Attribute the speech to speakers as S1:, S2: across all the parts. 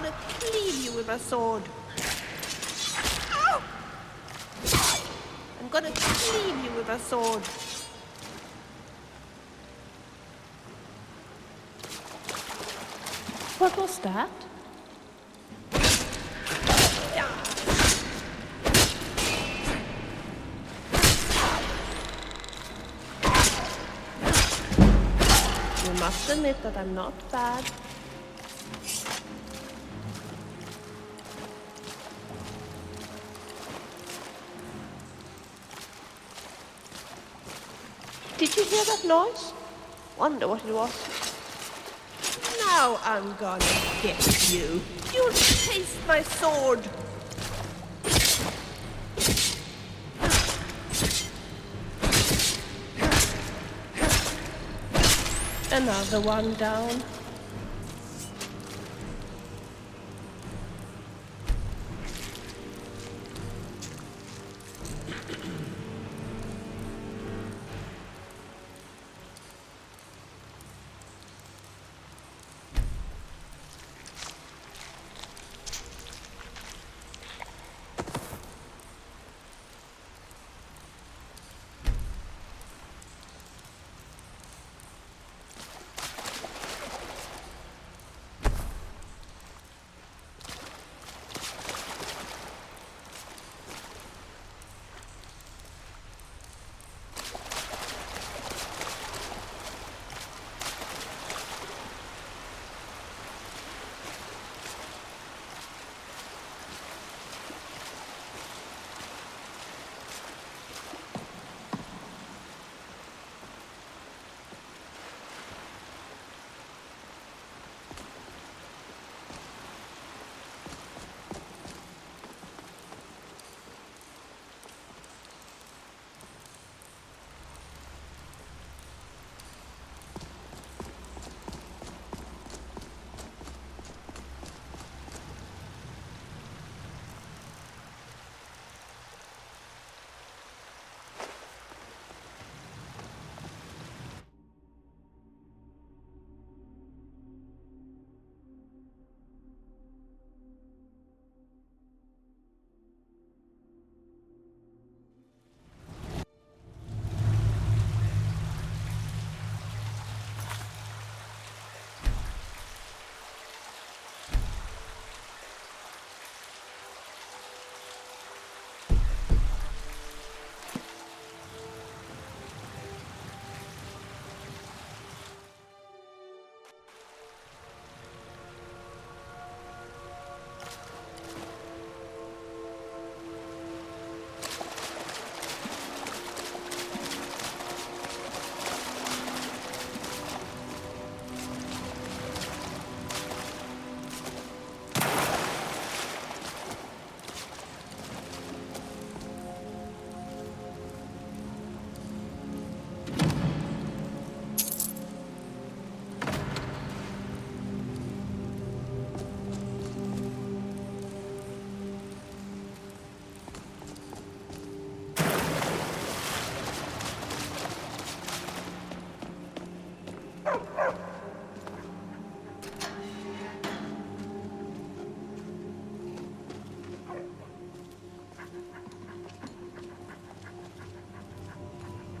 S1: gonna cleave you with my sword. Ow! I'm gonna cleave you with my sword.
S2: What was that?
S1: You must admit that I'm not bad. Did you hear that noise? Wonder what it was. Now I'm gonna get you. You'll taste my sword. Another one down.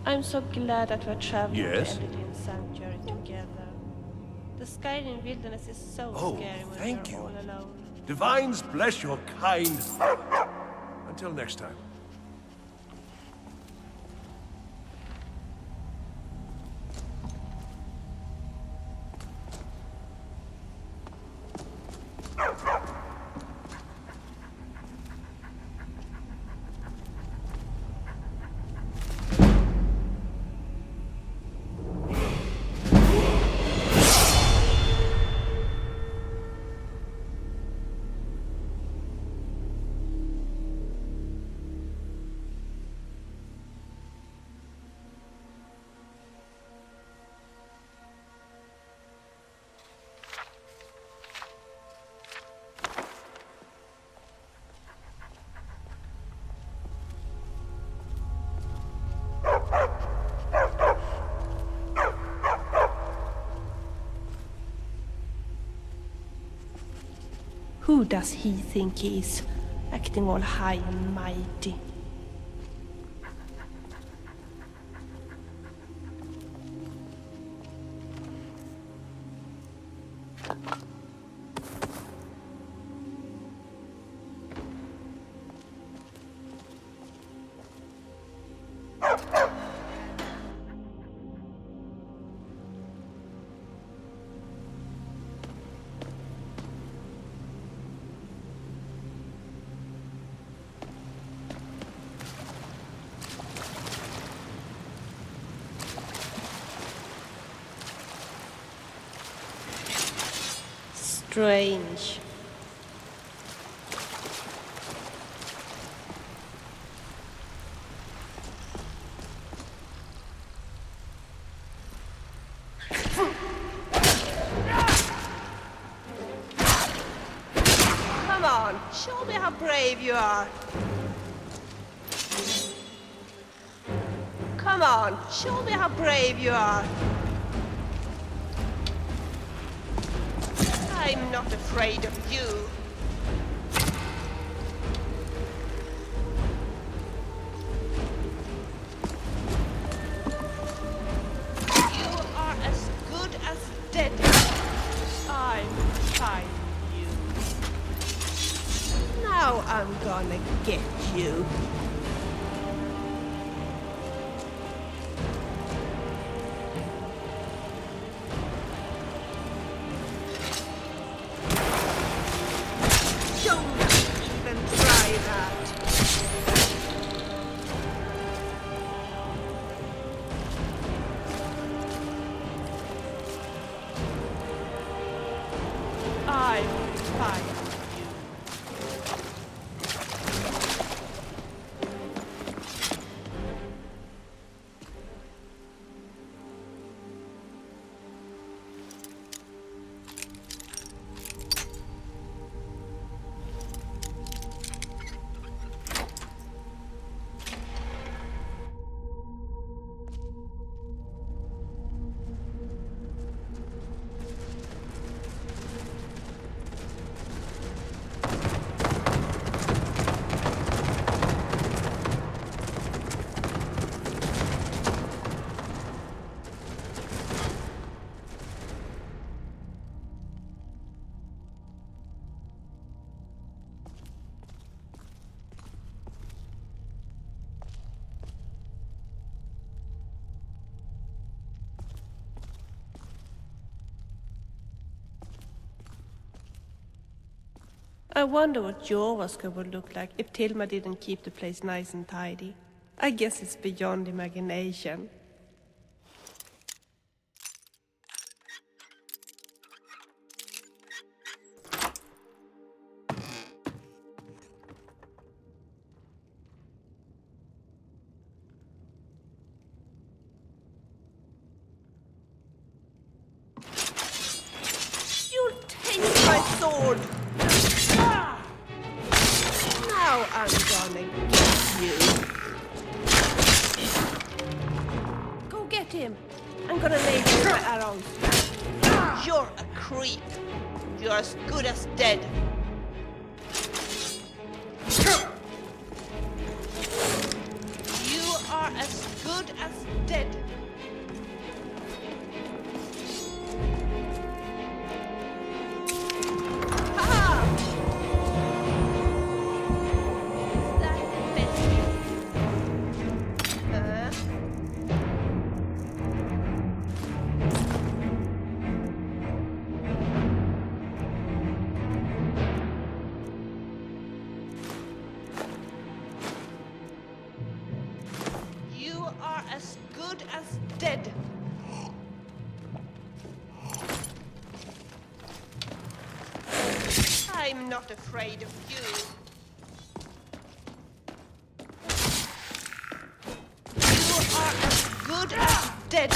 S1: I'm so glad that we're traveling
S3: Yes?
S1: to Oblivion Sanctuary together. The Skyrim wilderness is so
S3: Oh,
S1: scary when
S3: thank
S1: you're
S3: you.
S1: all alone.
S3: Divines bless your kind. Until next time.
S1: Who does he think he is, acting all high and mighty? Strange.
S2: Come on, show me how brave you are. Come on, show me how brave you are. I'm not afraid of you. You are as good as dead.
S1: I'm fine, you.
S2: Now I'm gonna get you. Don't even try that.
S1: I'm fine, you. I wonder what Jorvaska would look like if Tilma didn't keep the place nice and tidy. I guess it's beyond imagination.
S2: You'll taste my sword. Now I'm gonna get you.
S1: Go get him! I'm gonna lay down my arrows.
S2: You're a creep. You're as good as dead. You are as good as dead. Ha! Is that the best you You are as good as dead. I'm not afraid of you. You are as good as dead.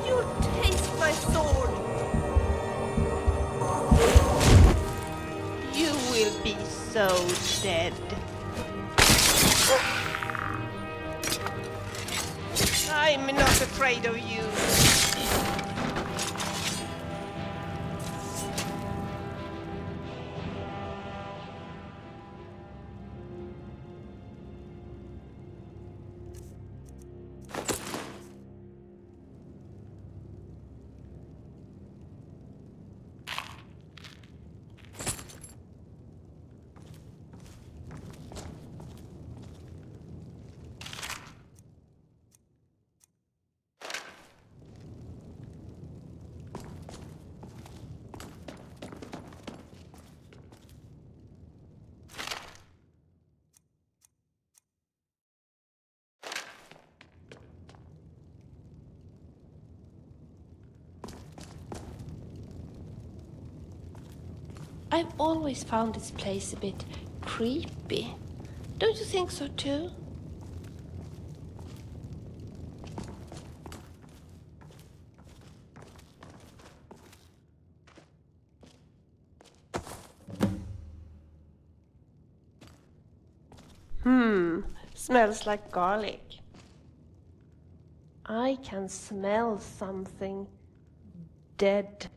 S2: You taste my sword.
S1: so dead. I'm not afraid of you. I've always found this place a bit creepy. Don't you think so too? Smells like garlic. I can smell something dead.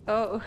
S1: Oh.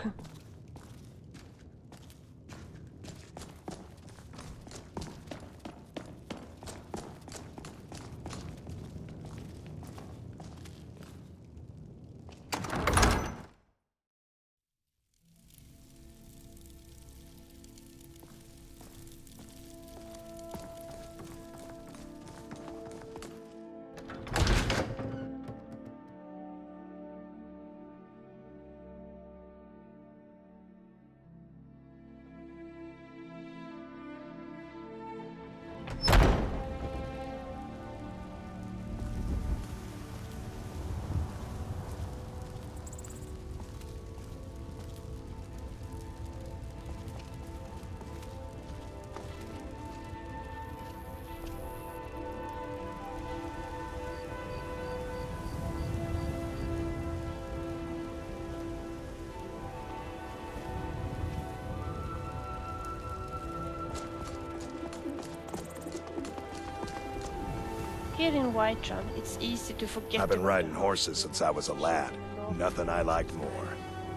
S1: Here in Whiterun, it's easy to forget
S3: I've been
S1: about
S3: riding
S1: the
S3: horses since I was a lad. Nothing I liked more.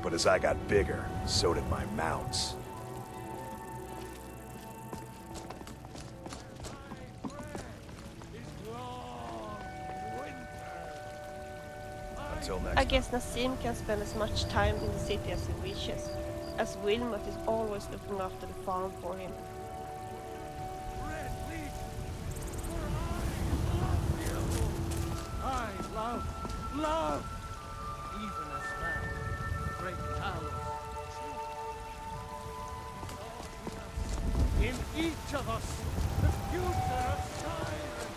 S3: But as I got bigger, so did my mounts. Until next
S1: I
S3: time.
S1: guess Nassim can spend as much time in the city as he wishes, as Wilmot is always looking after the farm for him.
S4: I love, even as now, great powers. In each of us, the future of Skyrim.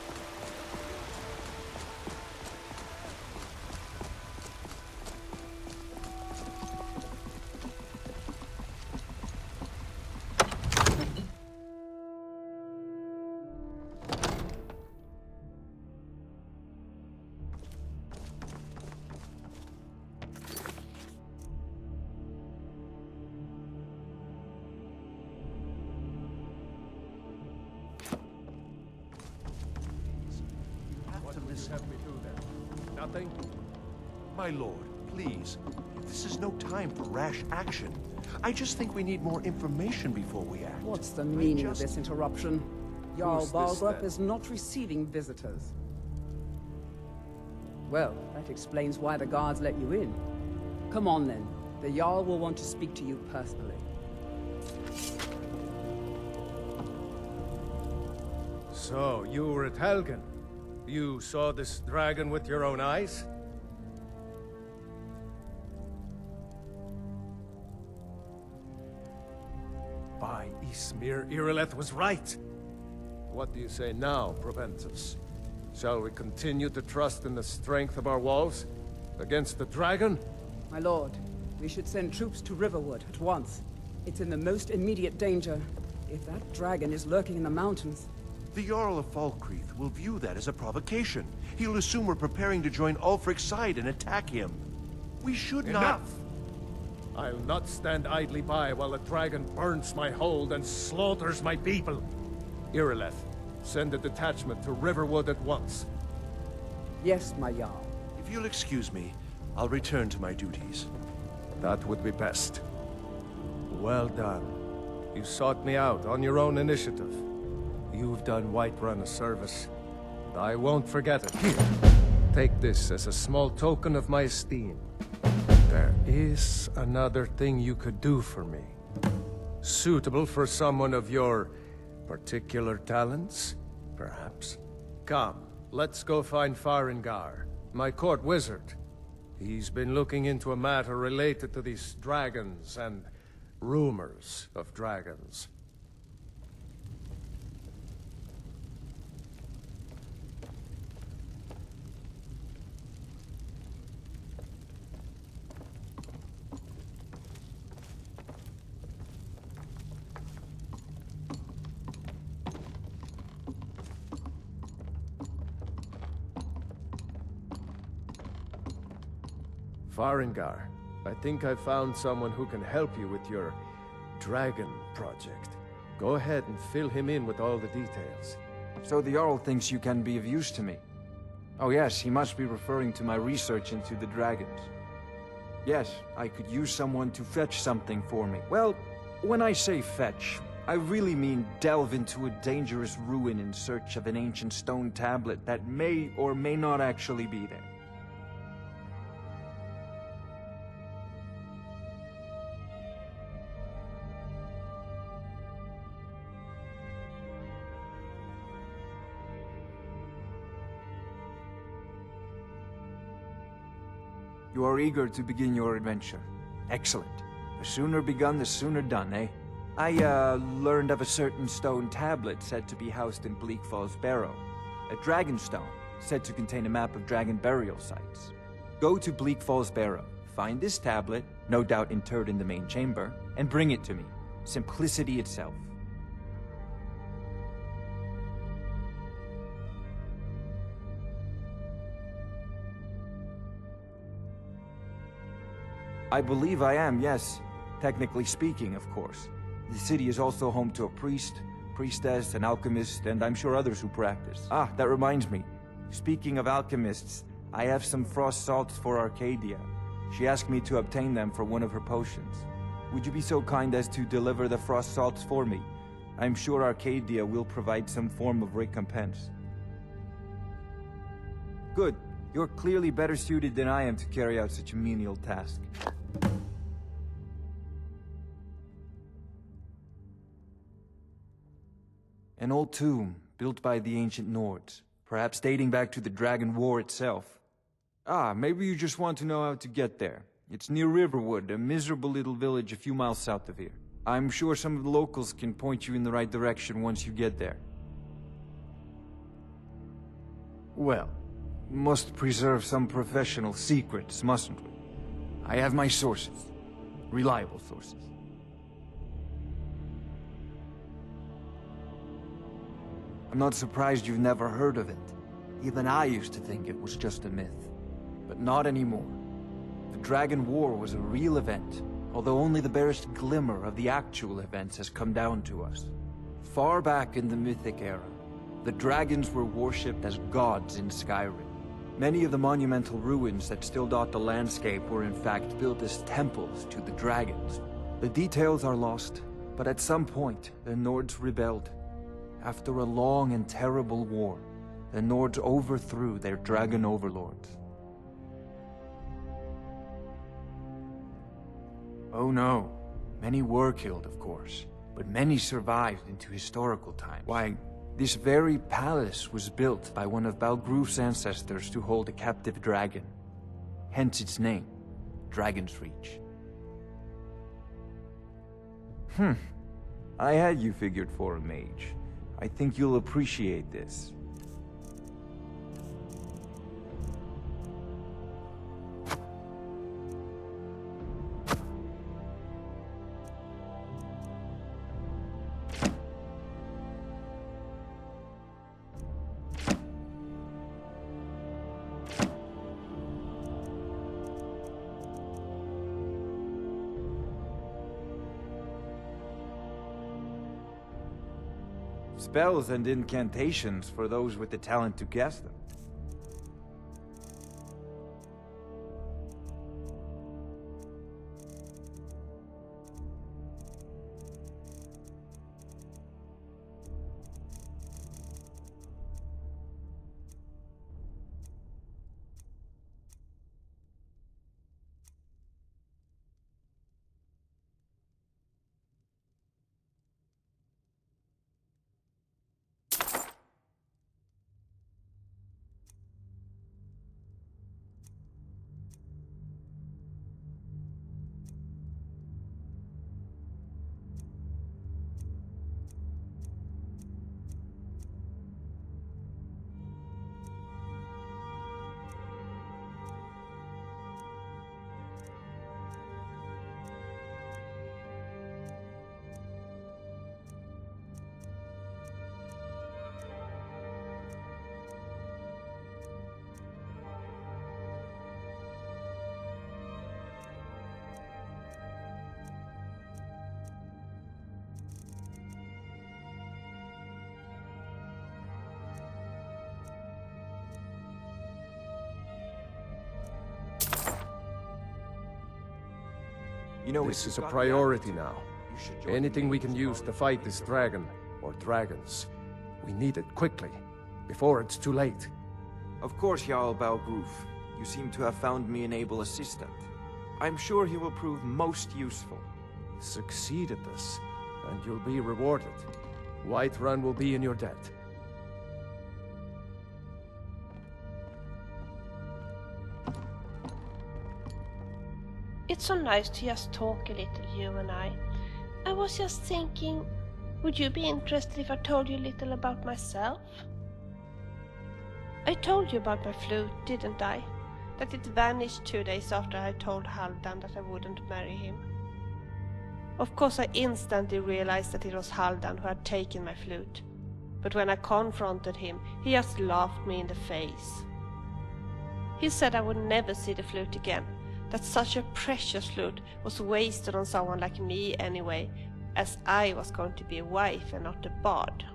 S4: Have me do that? Nothing?
S3: My lord, please. This is no time for rash action. I just think we need more information before we act.
S5: What's the meaning of this interruption? Jarl
S4: Who's this,
S5: Balgrup
S4: then?
S5: is not receiving visitors. Well, that explains why the guards let you in. Come on then. The Jarl will want to speak to you personally.
S4: So, you were at Helgen. You saw this dragon with your own eyes? By Ysmir, Irileth was right. What do you say now, Proventus? Shall we continue to trust in the strength of our walls? Against the dragon?
S5: My lord, we should send troops to Riverwood at once. It's in the most immediate danger. If that dragon is lurking in the mountains...
S3: The Jarl of Falkreath will view that as a provocation. He'll assume we're preparing to join Ulfric's side and attack him. We should not...
S4: Enough! I'll not stand idly by while the dragon burns my hold and slaughters my people. Irileth, send a detachment to Riverwood at once.
S5: Yes, my Jarl.
S3: If you'll excuse me, I'll return to my duties.
S4: That would be best. Well done. You sought me out on your own initiative. You've done Whiterun a service, and I won't forget it. Here, take this as a small token of my esteem. There is another thing you could do for me. Suitable for someone of your particular talents, perhaps. Come, let's go find Farengar, my court wizard. He's been looking into a matter related to these dragons and rumors of dragons. Farengar, I think I found someone who can help you with your dragon project. Go ahead and fill him in with all the details.
S6: So the Jarl thinks you can be of use to me. Oh yes, he must be referring to my research into the dragons. Yes, I could use someone to fetch something for me. Well, when I say fetch, I really mean delve into a dangerous ruin in search of an ancient stone tablet that may or may not actually be there. You are eager to begin your adventure. Excellent. The sooner begun, the sooner done, eh? I, learned of a certain stone tablet said to be housed in Bleak Falls Barrow. A dragon stone, said to contain a map of dragon burial sites. Go to Bleak Falls Barrow, find this tablet, no doubt interred in the main chamber, and bring it to me. Simplicity itself. I believe I am, yes. Technically speaking, of course. The city is also home to a priest, priestess, an alchemist, and I'm sure others who practice. Ah, that reminds me. Speaking of alchemists, I have some frost salts for Arcadia. She asked me to obtain them for one of her potions. Would you be so kind as to deliver the frost salts for me? I'm sure Arcadia will provide some form of recompense. Good. You're clearly better suited than I am to carry out such a menial task. An old tomb, built by the ancient Nords, perhaps dating back to the Dragon War itself. Ah, maybe you just want to know how to get there. It's near Riverwood, a miserable little village a few miles south of here. I'm sure some of the locals can point you in the right direction once you get there. Well, must preserve some professional secrets, mustn't we? I have my sources. Reliable sources. I'm not surprised you've never heard of it. Even I used to think it was just a myth. But not anymore. The Dragon War was a real event, although only the barest glimmer of the actual events has come down to us. Far back in the Mythic era, the dragons were worshipped as gods in Skyrim. Many of the monumental ruins that still dot the landscape were in fact built as temples to the dragons. The details are lost, but at some point, the Nords rebelled. After a long and terrible war, the Nords overthrew their dragon overlords. Oh no, many were killed, of course, but many survived into historical times. Why, this very palace was built by one of Balgruf's ancestors to hold a captive dragon. Hence its name, Dragon's Reach. I had you figured for a mage. I think you'll appreciate this. Spells and incantations for those with the talent to cast them. You know,
S4: This is a priority now. Anything we can use to fight this dragon, or dragons. We need it quickly, before it's too late.
S6: Of course, Jarl Balgruf. You seem to have found me an able assistant. I'm sure he will prove most useful.
S4: Succeed at this, and you'll be rewarded. Whiterun will be in your debt.
S1: It's so nice to just talk a little, you and I. I was just thinking, would you be interested if I told you a little about myself? I told you about my flute, didn't I? That it vanished 2 days after I told Haldan that I wouldn't marry him. Of course, I instantly realized that it was Haldan who had taken my flute. But when I confronted him, he just laughed me in the face. He said I would never see the flute again, that such a precious flute was wasted on someone like me anyway, as I was going to be a wife and not a bard.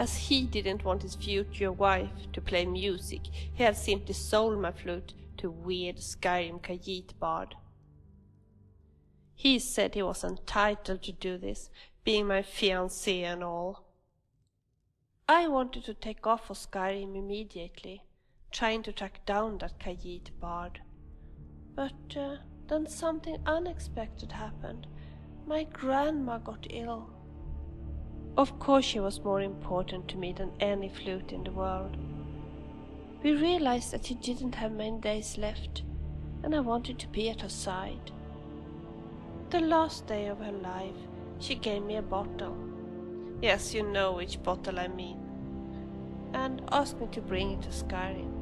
S1: As he didn't want his future wife to play music, he had simply sold my flute to a weird Skyrim Khajiit bard. He said he was entitled to do this, being my fiancé and all. I wanted to take off for Skyrim immediately, trying to track down that Khajiit bard. But then something unexpected happened. My grandma got ill. Of course she was more important to me than any flute in the world. We realized that she didn't have many days left, and I wanted to be at her side. The last day of her life, she gave me a bottle. Yes, you know which bottle I mean. And asked me to bring it to Skyrim.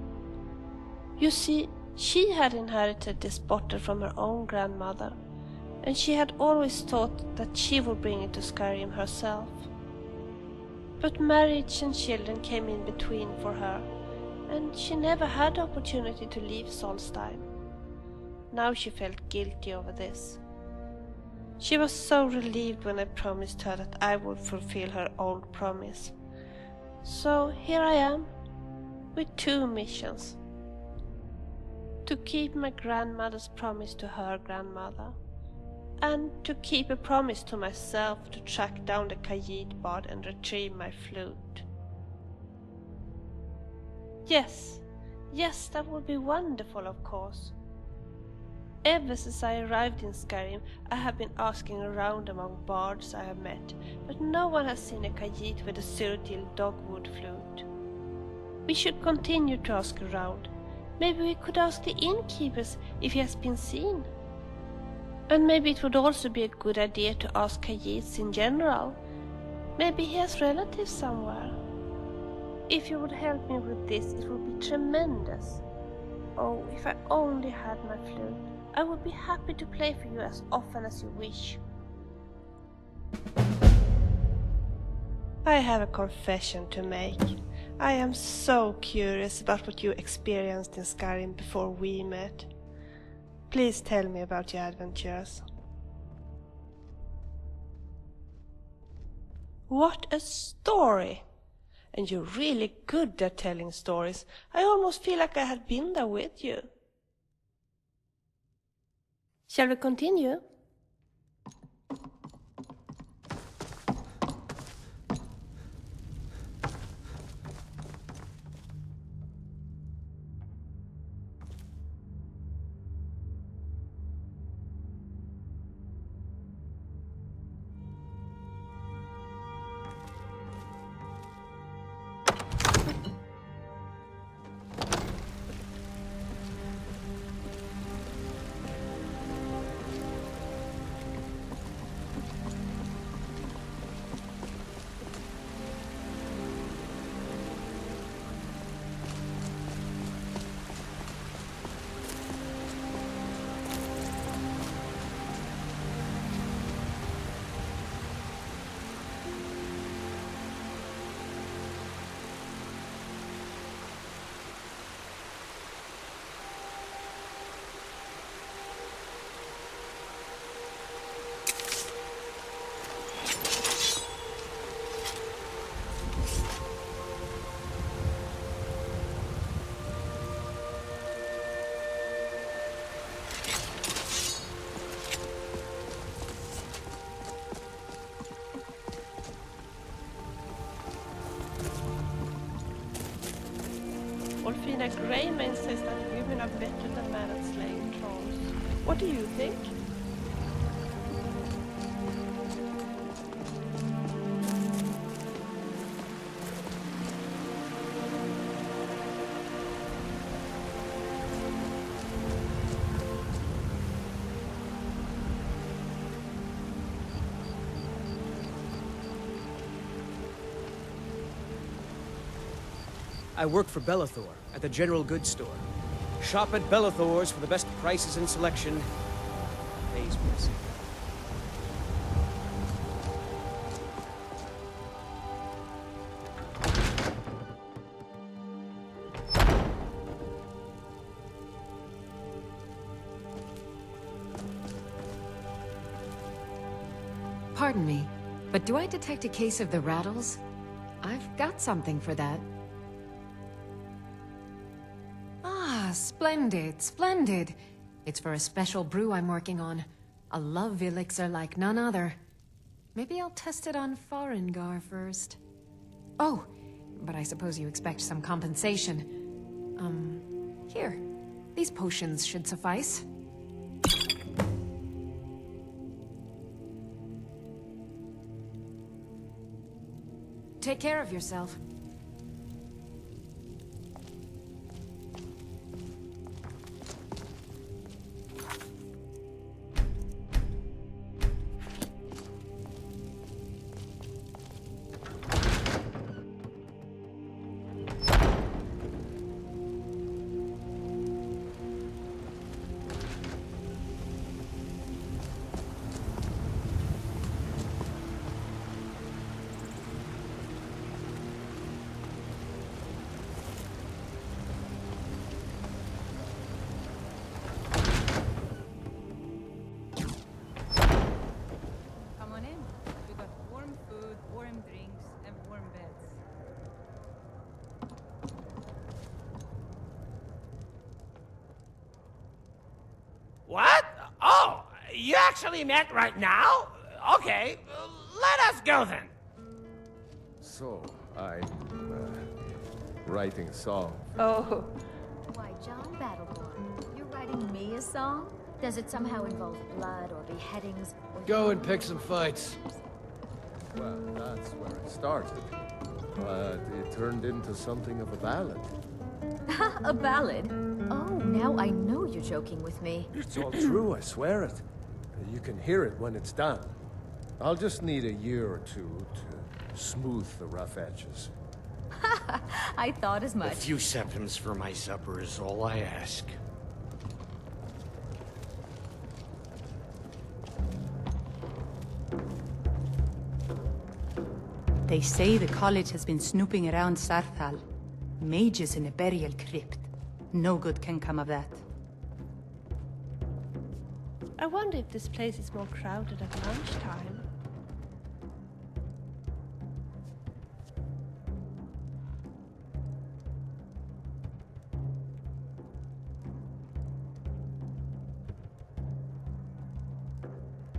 S1: You see, she had inherited this bottle from her own grandmother, and she had always thought that she would bring it to Skyrim herself. But marriage and children came in between for her, and she never had the opportunity to leave Solstheim. Now she felt guilty over this. She was so relieved when I promised her that I would fulfill her old promise. So here I am, with 2 missions. To keep my grandmother's promise to her grandmother, and to keep a promise to myself to track down the Khajiit bard and retrieve my flute. Yes, that would be wonderful, of course. Ever since I arrived in Skyrim, I have been asking around among bards I have met, but no one has seen a Khajiit with a Cyrodiil dogwood flute. We should continue to ask around. Maybe we could ask the innkeepers if he has been seen. And maybe it would also be a good idea to ask Khajiits in general. Maybe he has relatives somewhere. If you would help me with this, it would be tremendous. Oh, if I only had my flute, I would be happy to play for you as often as you wish. I have a confession to make. I am so curious about what you experienced in Skyrim before we met. Please tell me about your adventures. What a story! And you're really good at telling stories. I almost feel like I had been there with you. Shall we continue? Wolfina Greymane says that women are better than men at slaying trolls. What do you think?
S7: I work for Belethor at the General Goods Store. Shop at Belethor's for the best prices and selection. Pays me.
S8: Pardon me, but do I detect a case of the rattles? I've got something for that. Ah, splendid, splendid. It's for a special brew I'm working on. A love elixir like none other. Maybe I'll test it on Farengar first. Oh, but I suppose you expect some compensation. Here. These potions should suffice. Take care of yourself.
S9: Come on in. We got warm food, warm drinks, and warm beds.
S10: What? Oh, you actually met right now? Okay, let us go then.
S4: So, I'm writing a song.
S1: Oh.
S11: Why, John Battleborn, you're writing me a song? Does it somehow involve blood or beheadings? Or
S7: Go and pick some fights.
S4: Well, that's where it started. But it turned into something of a ballad.
S11: a ballad? Oh, now I know you're joking with me.
S4: It's all true, I swear it. You can hear it when it's done. I'll just need a year or two to smooth the rough edges.
S11: I thought as
S10: A
S11: much.
S10: few septims for my supper is all I ask.
S9: They say the college has been snooping around Sarthal. Mages in a burial crypt. No good can come of that.
S1: I wonder if this place is more crowded at lunchtime.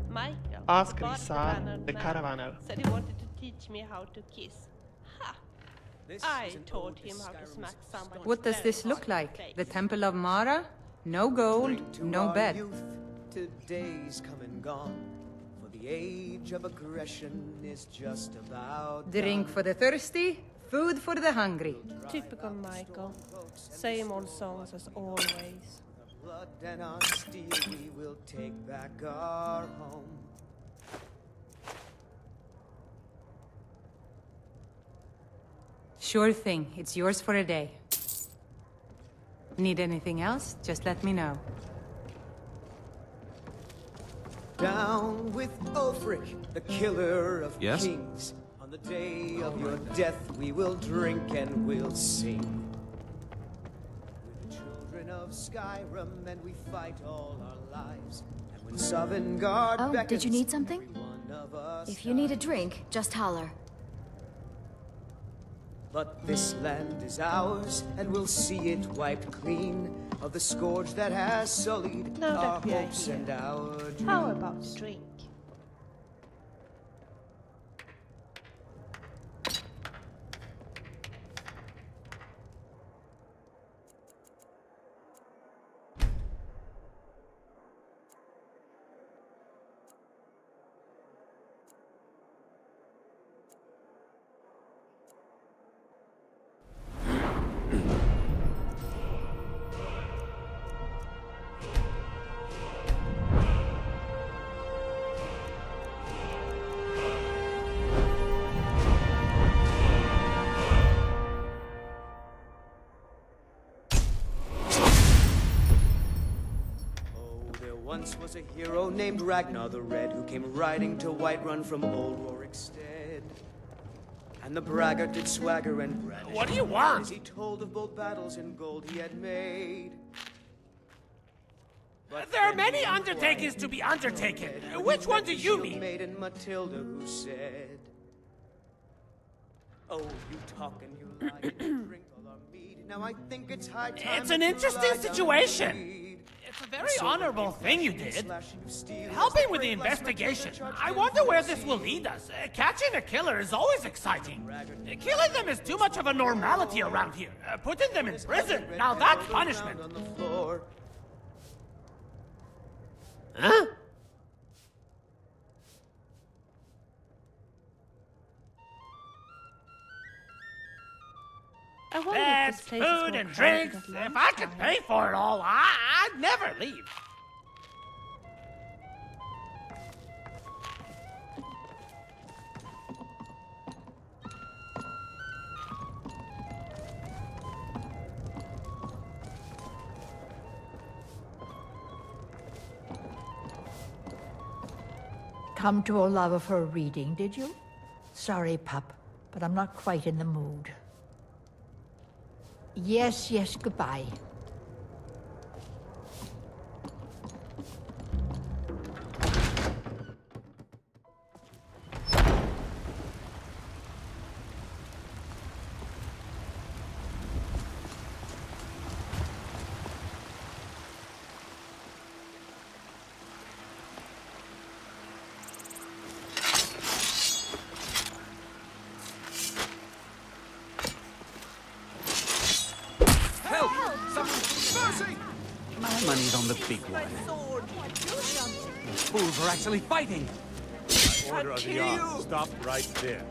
S1: Michael,
S12: Ask
S1: the
S12: Rizal,
S1: bartender
S12: the
S1: man,
S12: caravaner.
S1: said he wanted to teach me how to kiss. Ha! I taught him how to smack someone.
S9: What does this look like? The Temple of Mara? No gold, no bed.
S13: Today's come and gone, for the age of aggression is just about
S9: Drink for the thirsty, food for the hungry.
S1: Typical Michael. Same old songs as always.
S13: blood and on steel we will take back our home.
S9: Sure thing. It's yours for a day. Need anything else? Just let me know.
S13: Down with Ulfric, the killer of
S6: Yes?
S13: kings. On the day of your death we will drink and we'll sing. We're the children of Skyrim and we fight all our lives. And when Sovngarde
S11: Oh,
S13: beckons,
S11: did you need something?
S13: every one of us
S11: If you need a drink, just holler.
S13: But this land is ours, and we'll see it wiped clean of the scourge that has sullied
S1: Now
S13: our
S1: that we are
S13: hopes
S1: here,
S13: and our dreams.
S1: how about a drink?
S13: Once was a hero named Ragnar the Red, who came riding to Whiterun from old Rorikstead. And the braggart did swagger and brandish.
S10: What do you want?
S13: As he told of bold battles and gold he had made. But
S10: There are
S13: then
S10: many
S13: he
S10: undertakings
S13: inquired
S10: to be
S13: of
S10: undertaken.
S13: Red, when he
S10: Which one
S13: met
S10: do
S13: the
S10: you
S13: shield
S10: mean?
S13: Maiden Matilda, who said, Oh, you talk and you lie and you drink all our mead. Now I think it's high time.
S10: It's an
S13: that you
S10: interesting
S13: lie down and
S10: situation.
S13: bleed.
S10: It's a very
S13: So
S10: honorable
S13: you
S10: thing you
S13: flash,
S10: did.
S13: slash, you steal,
S10: Helping
S13: as
S10: with the
S13: brave lies
S10: investigation.
S13: Matilda
S10: I
S13: judged
S10: wonder
S13: him
S10: where
S13: to
S10: this will
S13: see.
S10: lead us. Catching a killer is always exciting. Killing them is too much of a normality around here. Putting them in prison, now that's punishment.
S13: On the floor.
S10: Huh?
S1: I wonder if
S10: Beds,
S1: this place is
S10: food,
S1: more
S10: and
S1: crowded
S10: drinks.
S1: at
S10: If I could
S1: lunchtime.
S10: pay for it all, I'd never leave.
S12: Come to Olava for a reading, did you? Sorry, pup, but I'm not quite in the mood. Yes, yes, goodbye.
S14: My money's on the big one. Those fools are actually fighting.
S3: Order of the odds. Stop right there.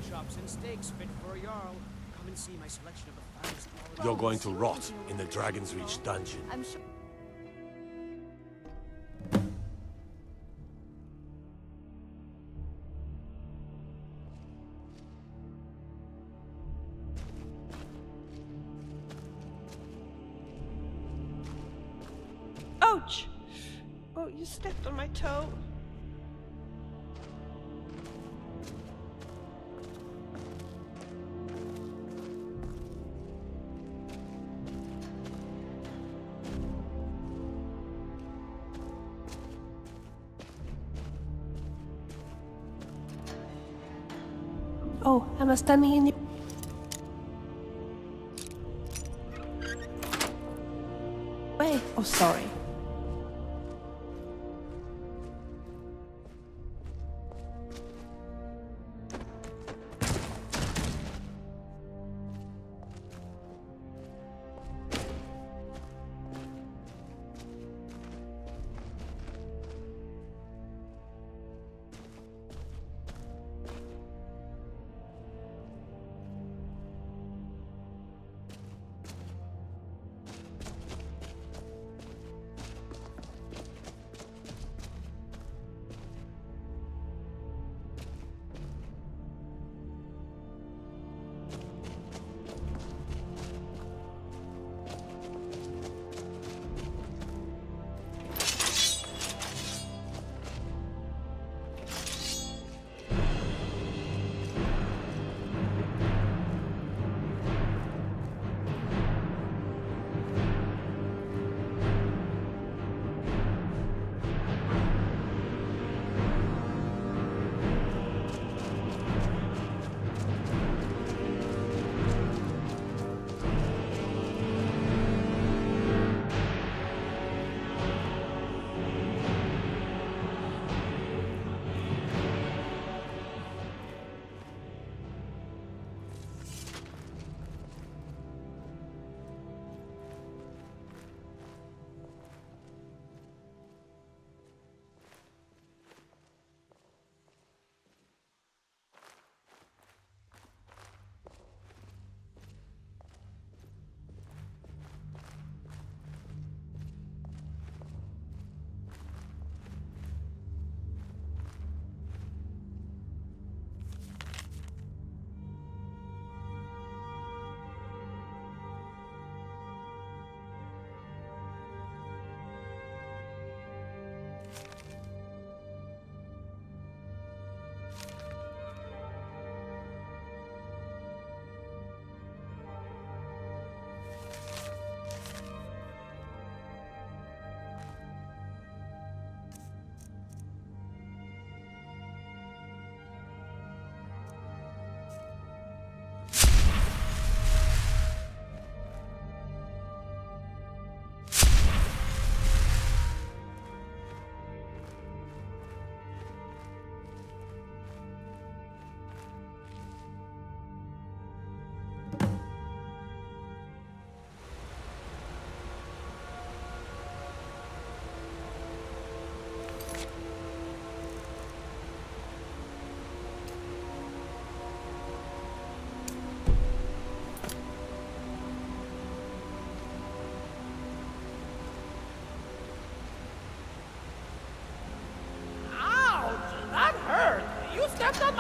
S7: Chops and steaks fit for a Jarl. Come and see my selection of the finest quality.
S3: You're going to rot in the Dragon's Reach dungeon.
S11: I'm sure.
S1: Ouch! Oh, you stepped on my toe. Oh, am I standing in your... way? Oh, sorry.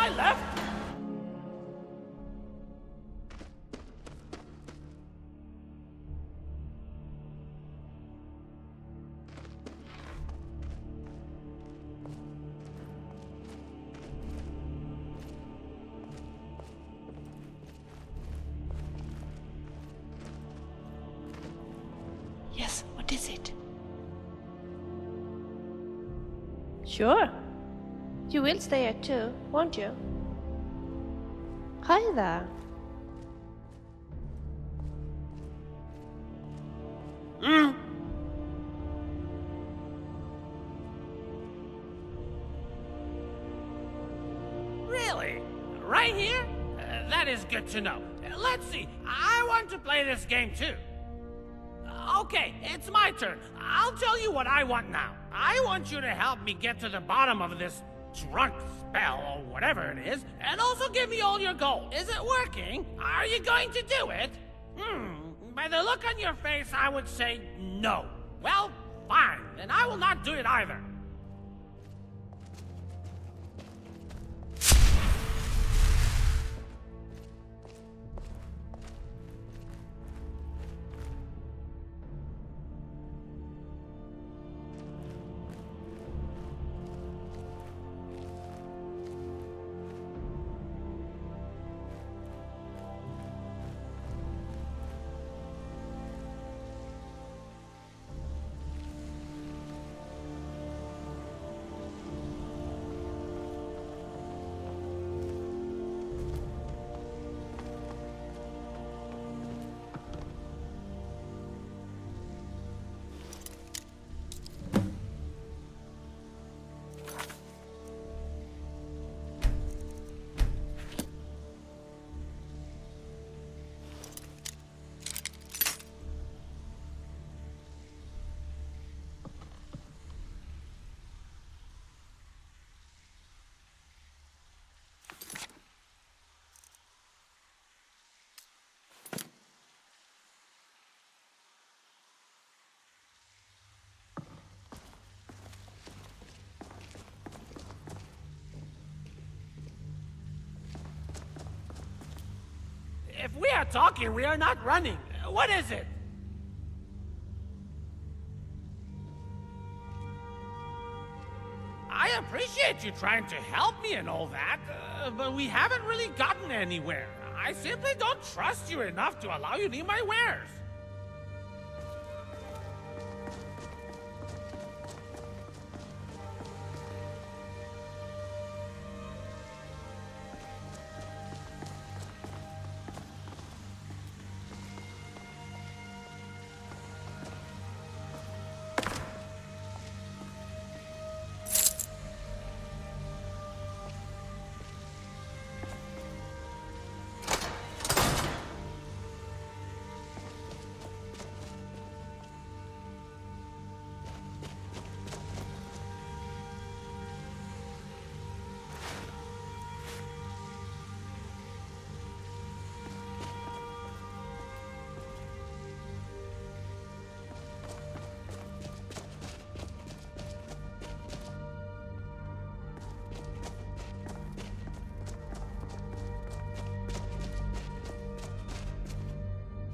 S10: my left?
S1: Yes, what is it? Sure. You will stay here too, won't you? Hi there.
S10: Really? Right here? That is good to know. Let's see. I want to play this game too. Okay, it's my turn. I'll tell you what I want now. I want you to help me get to the bottom of this drunk spell, or whatever it is, and also give me all your gold. Is it working? Are you going to do it? By the look on your face, I would say no. Well, fine, then I will not do it either. If we are talking, we are not running. What is it? I appreciate you trying to help me and all that, but we haven't really gotten anywhere. I simply don't trust you enough to allow you near my wares.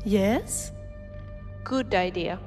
S1: Yes? Good idea.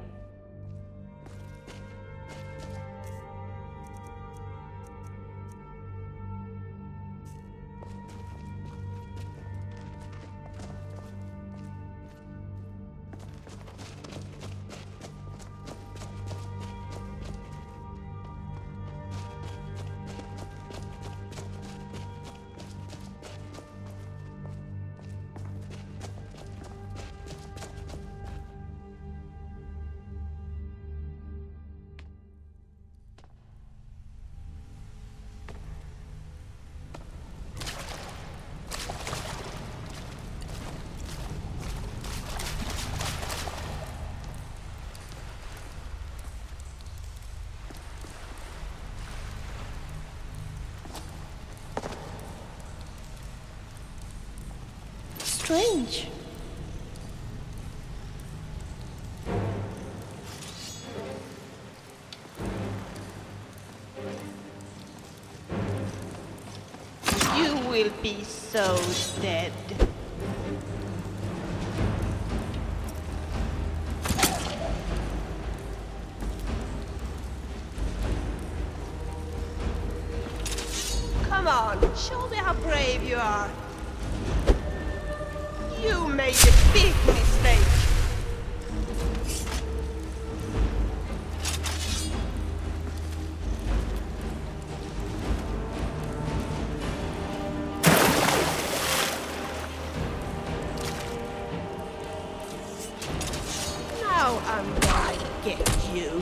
S1: Strange. You will be so dead. Come on, show me how brave you are. You made a big mistake. Now I'm gonna get you.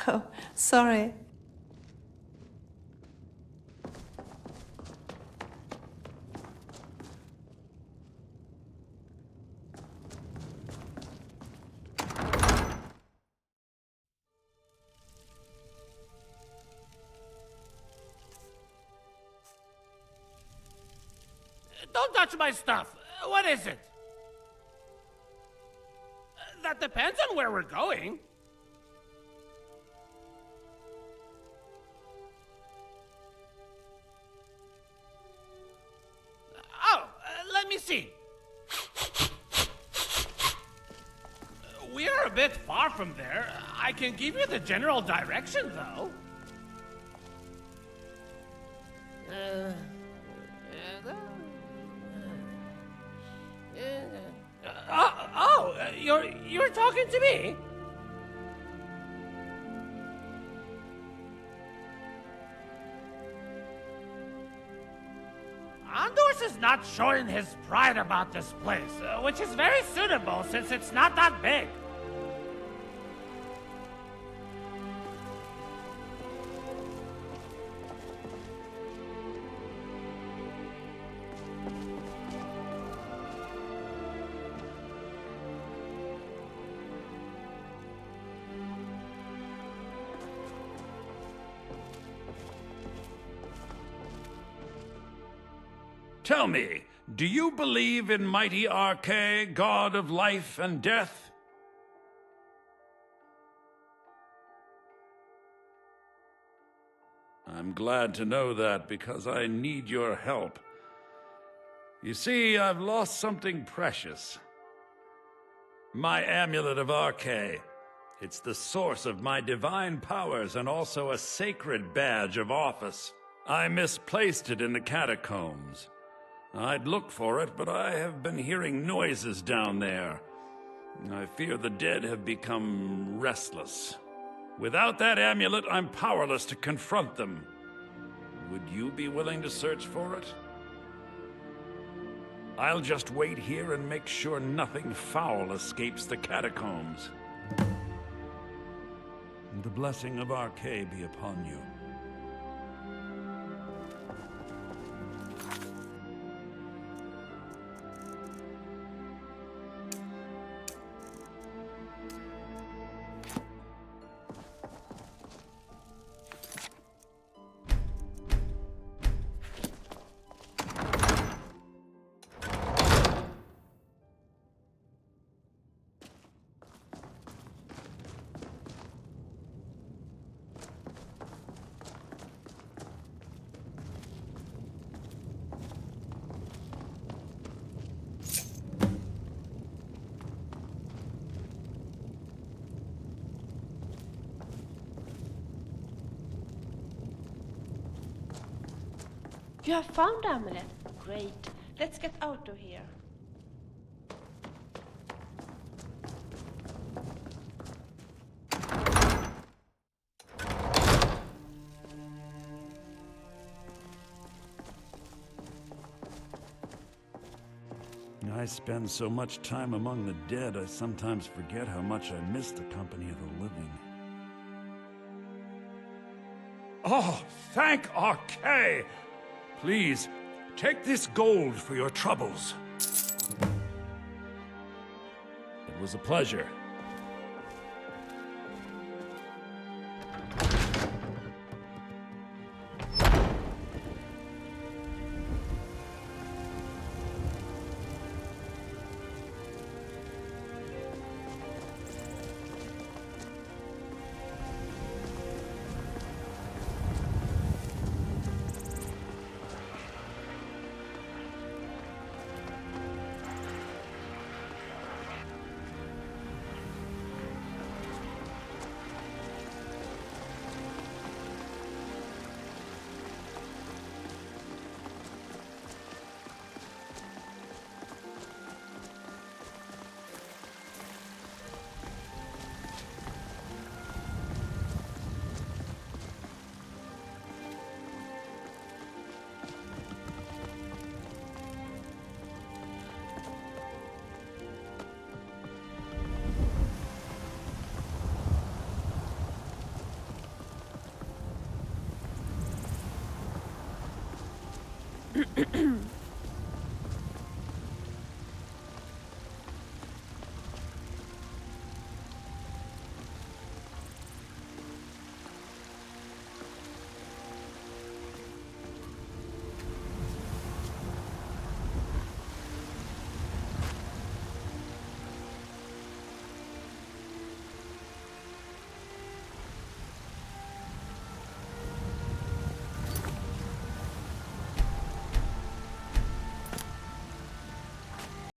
S1: Oh, sorry.
S10: Don't touch my stuff. What is it? That depends on where we're going. Let me see. We're a bit far from there. I can give you the general direction, though. You're talking to me? Andors is not showing his pride about this place, which is very suitable since it's not that big.
S14: Tell me, do you believe in mighty Arche, god of life and death? I'm glad to know that because I need your help. You see, I've lost something precious. My amulet of Arche. It's the source of my divine powers and also a sacred badge of office. I misplaced it in the catacombs. I'd look for it, but I have been hearing noises down there. I fear the dead have become restless. Without that amulet, I'm powerless to confront them. Would you be willing to search for it? I'll just wait here and make sure nothing foul escapes the catacombs. And the blessing of Archay be upon you.
S1: You have found the amulet. Great. Let's get out of here.
S14: I spend so much time among the dead, I sometimes forget how much I miss the company of the living. Oh, thank Archay! Please, take this gold for your troubles. It was a pleasure.